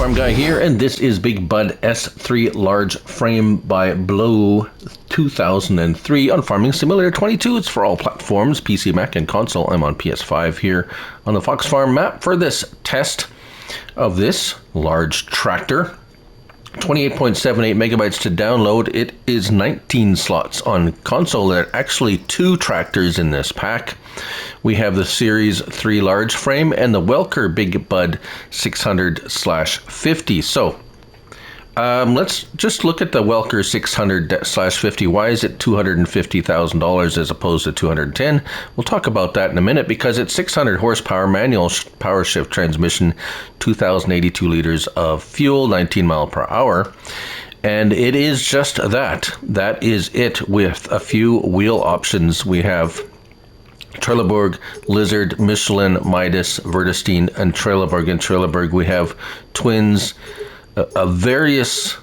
Farm Guy here, and this is BigBud S3 large frame by Blow 2003 on Farming Simulator 22. It's for all platforms, PC, Mac, and console. I'm on PS5 here on the Fox Farm map for this test of this large tractor. 28.78 megabytes to download. It is 19 slots on console. There are actually 2 tractors in this pack. We have the Series 3 large frame and the Welker BigBud 600/50. So let's just look at the Welker 600/50. Why is it $250,000 as opposed to $210,000? We'll talk about that in a minute because it's 600 horsepower, manual power shift transmission, 2,082 liters of fuel, 19 mile per hour. And it is just that. That is it with a few wheel options. We have Trelleborg, Lizard, Michelin, Midas, Vredestein, and Trelleborg. In Trelleborg we have twins, various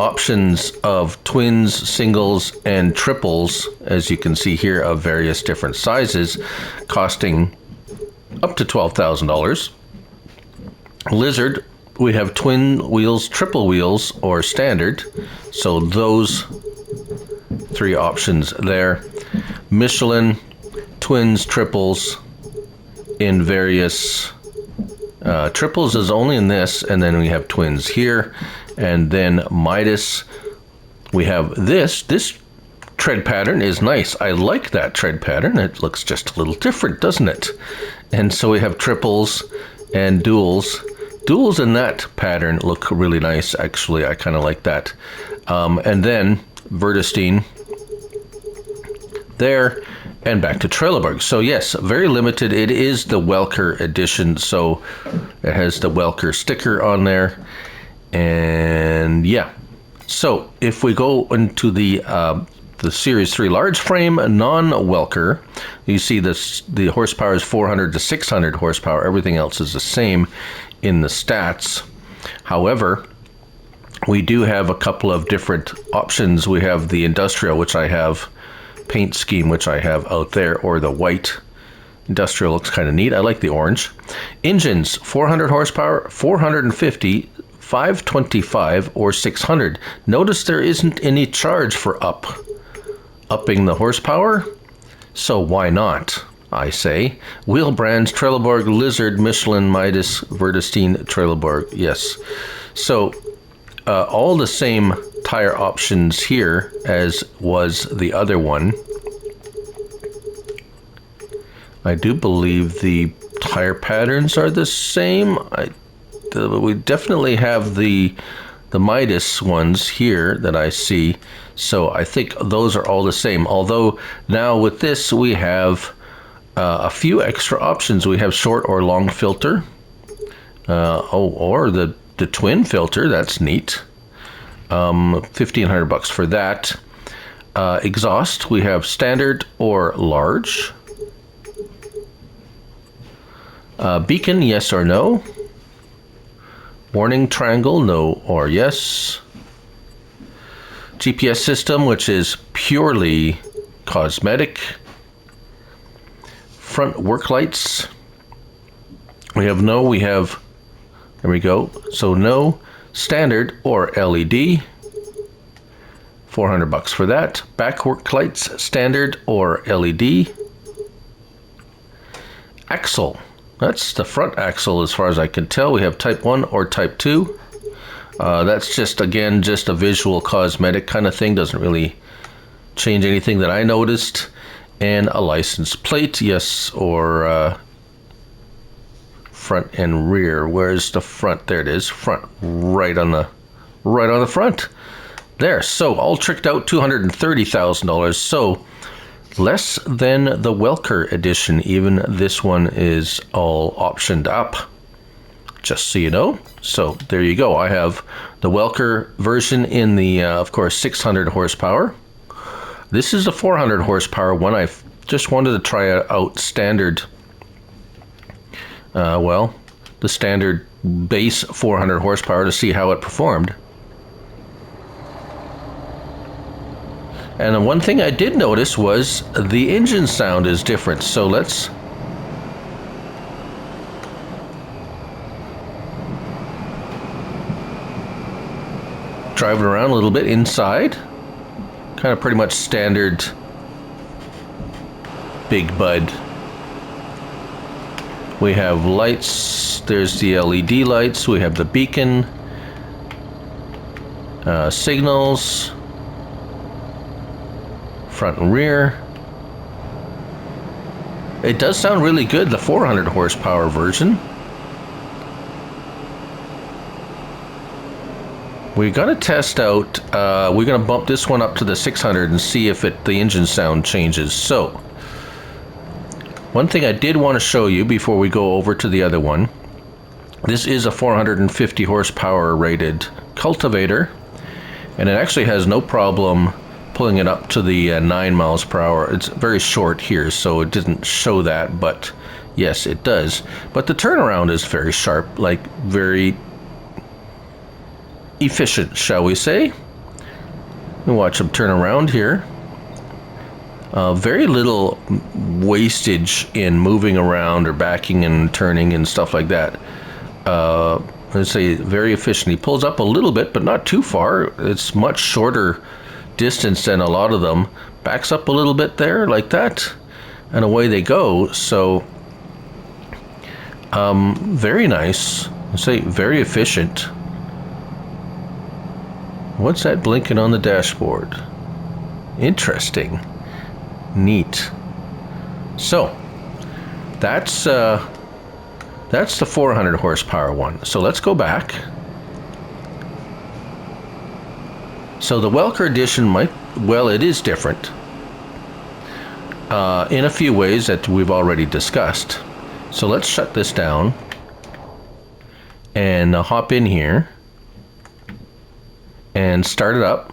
options of twins, singles, and triples, as you can see here, of various different sizes, costing up to $12,000. Lizard, we have twin wheels, triple wheels, or standard. So those 3 options there. Michelin, twins, triples in various triples is only in this, and then we have twins here. And then Midas, we have this tread pattern is nice. I like that tread pattern. It looks just a little different, doesn't it? And so we have triples and duals. Duals in that pattern look really nice, actually. I kind of like that. And then Vredestein there, and back to Trelleborg. So yes, very limited. It is the Welker edition, so it has the Welker sticker on there. And yeah, so if we go into the Series 3 large frame non-Welker, you see this, the horsepower is 400 to 600 horsepower. Everything else is the same in the stats. However, we do have a couple of different options. We have the industrial, which I have, paint scheme, which I have out there, or the white. Industrial looks kind of neat. I like the orange. Engines, 400 horsepower, 450, 525, or 600. Notice there isn't any charge for upping the horsepower, so why not, I say. Wheel brands, Trelleborg, Lizard, Michelin, Midas, Vredestein, Trelleborg. Yes. So all the same tire options here as was the other one. I do believe the tire patterns are the same. We definitely have the Midas ones here that I see, so I think those are all the same. Although now with this we have a few extra options. We have short or long filter, or the twin filter. That's neat. $1,500 for that. Exhaust, we have standard or large. Beacon, yes or no. Warning triangle, no or yes. GPS system, which is purely cosmetic. Front work lights, we have no, we have, there we go, so no. Standard or LED, $400 for that. Back work lights, standard or LED. Axle, that's the front axle as far as I can tell. We have type 1 or type 2. That's just, again, just a visual cosmetic kind of thing. Doesn't really change anything that I noticed. And a license plate, yes or front and rear. Where's the front? There it is. Front, right on the front. There. So all tricked out, $230,000. So less than the Welker edition. Even this one is all optioned up, just so you know. So there you go. I have the Welker version in the, of course, 600 horsepower. This is the 400 horsepower one. I just wanted to try out standard. Well, the standard base 400 horsepower to see how it performed. And one thing I did notice was the engine sound is different. So let's driving around a little bit inside. Kind of pretty much standard BigBud. We have lights. There's the LED lights. We have the beacon. Signals. Front and rear. It does sound really good, the 400 horsepower version. We're going to test out, we're going to bump this one up to the 600 and see if the engine sound changes. So, one thing I did want to show you before we go over to the other one. This is a 450 horsepower rated cultivator, and it actually has no problem pulling it up to the 9 miles per hour. It's very short here, so it didn't show that, but yes, it does. But the turnaround is very sharp, like very efficient, shall we say. We'll watch them turn around here. Very little wastage in moving around or backing and turning and stuff like that. Let's say very efficient. He pulls up a little bit, but not too far. It's much shorter distance than a lot of them. Backs up a little bit there like that, and away they go. So very nice. Let's say very efficient. What's that blinking on the dashboard? Interesting. Neat. So that's the 400 horsepower one. So let's go back. So the Welker edition it is different in a few ways that we've already discussed. So let's shut this down and hop in here and start it up.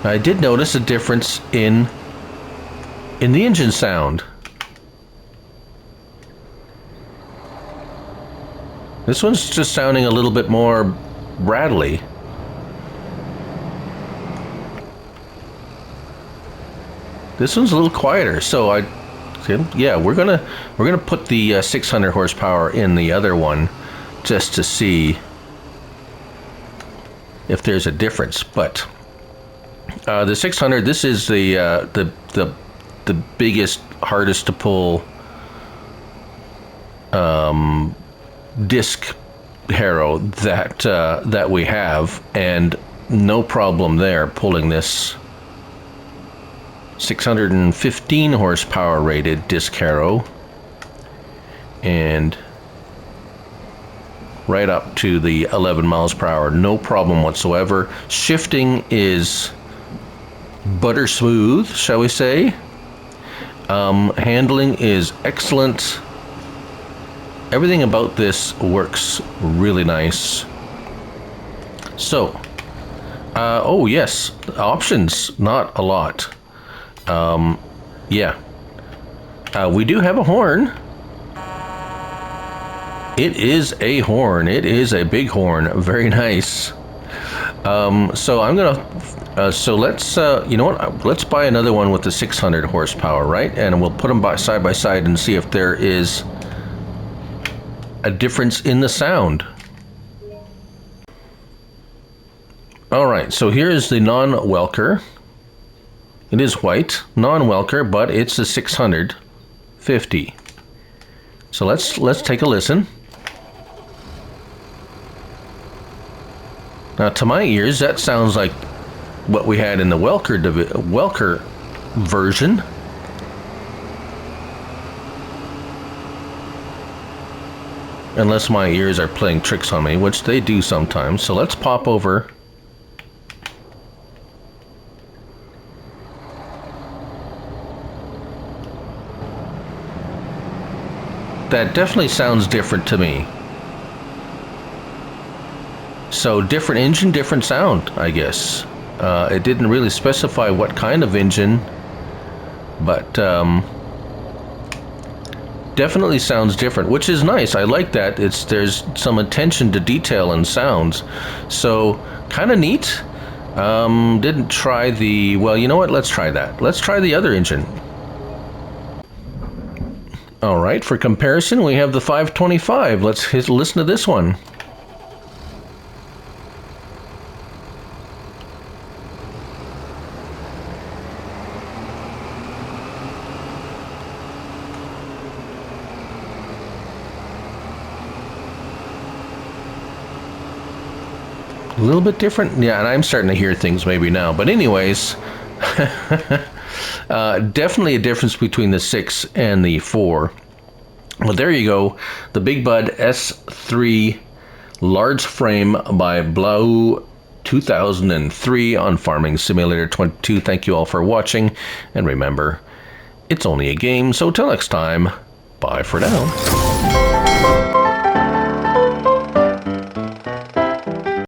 I did notice a difference in the engine sound. This one's just sounding a little bit more rattly. This one's a little quieter, so yeah, we're gonna put the 600 horsepower in the other one just to see if there's a difference. But the 600, this is the biggest, hardest to pull disc harrow that we have, and no problem there pulling this 615 horsepower rated disc harrow and right up to the 11 miles per hour, no problem whatsoever. Shifting is butter smooth, shall we say. Handling is excellent. Everything about this works really nice. So, oh yes, options, not a lot. Yeah. We do have a horn. It is a horn. It is a big horn. Very nice. So I'm gonna, so let's, you know what, let's buy another one with the 600 horsepower, right? And we'll put them side by side and see if there is a difference in the sound. All right, so here's the non-Welker. It is white, non-Welker, but it's a 650. So let's take a listen. Now, to my ears, that sounds like what we had in the Welker version. Unless my ears are playing tricks on me, which they do sometimes. So let's pop over. That definitely sounds different to me. So different engine, different sound, I guess. It didn't really specify what kind of engine, but definitely sounds different, which is nice. I like that. There's some attention to detail and sounds, so kind of neat. Didn't try the, well, you know what? Let's try that. Let's try the other engine. All right, for comparison, we have the 525. Let's listen to this one. A little bit different. Yeah, and I'm starting to hear things maybe now. But anyways, definitely a difference between the 6 and the 4. Well, there you go. The BigBud S3 large frame by Blau 2003 on Farming Simulator 22. Thank you all for watching. And remember, it's only a game. So till next time, bye for now.